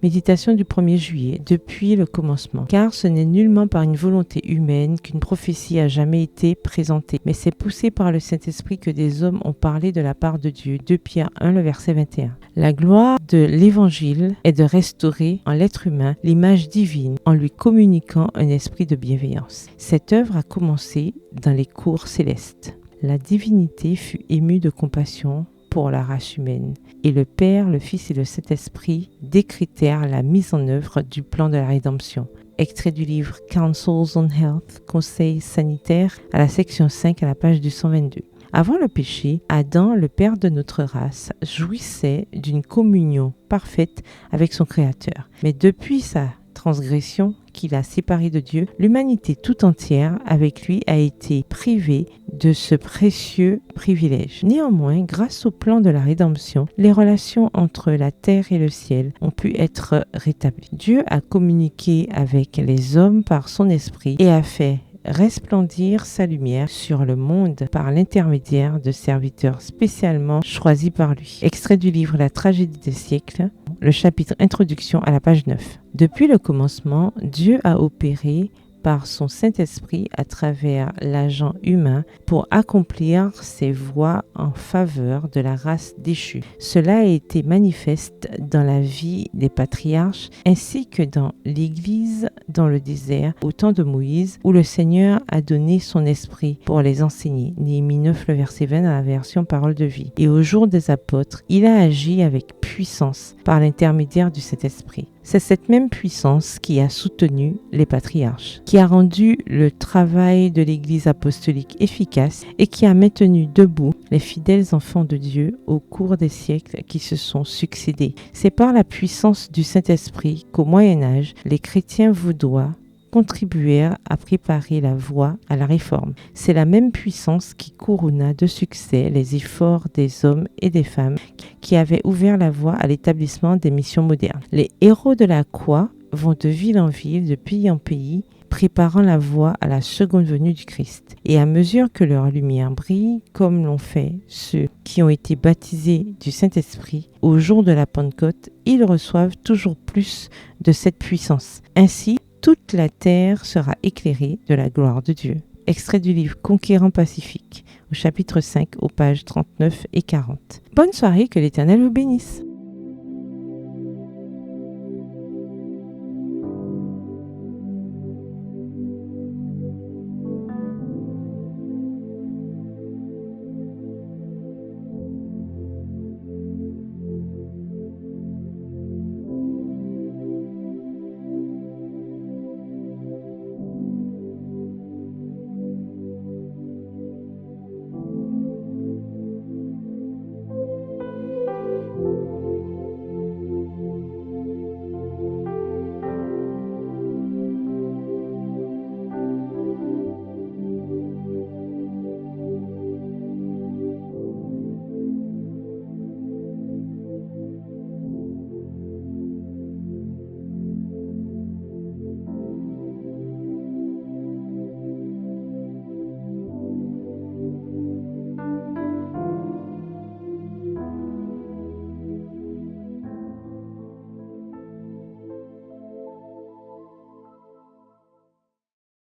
Méditation du 1er juillet, depuis le commencement. Car ce n'est nullement par une volonté humaine qu'une prophétie a jamais été présentée, mais c'est poussé par le Saint-Esprit que des hommes ont parlé de la part de Dieu. 2 Pierre 1, le verset 21. La gloire de l'Évangile est de restaurer en l'être humain l'image divine en lui communiquant un esprit de bienveillance. Cette œuvre a commencé dans les cours célestes. La divinité fut émue de compassion pour la race humaine. Et le Père, le Fils et le Saint-Esprit décrétèrent la mise en œuvre du plan de la rédemption. Extrait du livre Counsels on Health, Conseils sanitaires, à la section 5 à la page 222. Avant le péché, Adam, le père de notre race, jouissait d'une communion parfaite avec son Créateur. Mais depuis sa transgression qui l'a séparé de Dieu, l'humanité tout entière avec lui a été privée de ce précieux privilège. Néanmoins, grâce au plan de la rédemption, les relations entre la terre et le ciel ont pu être rétablies. Dieu a communiqué avec les hommes par son esprit et a fait resplendir sa lumière sur le monde par l'intermédiaire de serviteurs spécialement choisis par lui. Extrait du livre La tragédie des siècles, le chapitre Introduction à la page 9. Depuis le commencement, Dieu a opéré par son Saint-Esprit à travers l'agent humain pour accomplir ses voies en faveur de la race déchue. Cela a été manifeste dans la vie des patriarches ainsi que dans l'Église dans le désert au temps de Moïse où le Seigneur a donné son esprit pour les enseigner. Néhémie 9, le verset 20 dans la version Parole de vie. Et au jour des apôtres, il a agi avec puissance par l'intermédiaire du Saint-Esprit. C'est cette même puissance qui a soutenu les patriarches, qui a rendu le travail de l'Église apostolique efficace et qui a maintenu debout les fidèles enfants de Dieu au cours des siècles qui se sont succédés. C'est par la puissance du Saint-Esprit qu'au Moyen-Âge, les chrétiens vaudois contribuèrent à préparer la voie à la réforme. C'est la même puissance qui couronna de succès les efforts des hommes et des femmes qui avaient ouvert la voie à l'établissement des missions modernes. Les héros de la croix vont de ville en ville, de pays en pays, préparant la voie à la seconde venue du Christ. Et à mesure que leur lumière brille, comme l'ont fait ceux qui ont été baptisés du Saint-Esprit, au jour de la Pentecôte, ils reçoivent toujours plus de cette puissance. Ainsi, toute la terre sera éclairée de la gloire de Dieu. Extrait du livre Conquérant Pacifique, au chapitre 5, aux pages 39 et 40. Bonne soirée, que l'Éternel vous bénisse.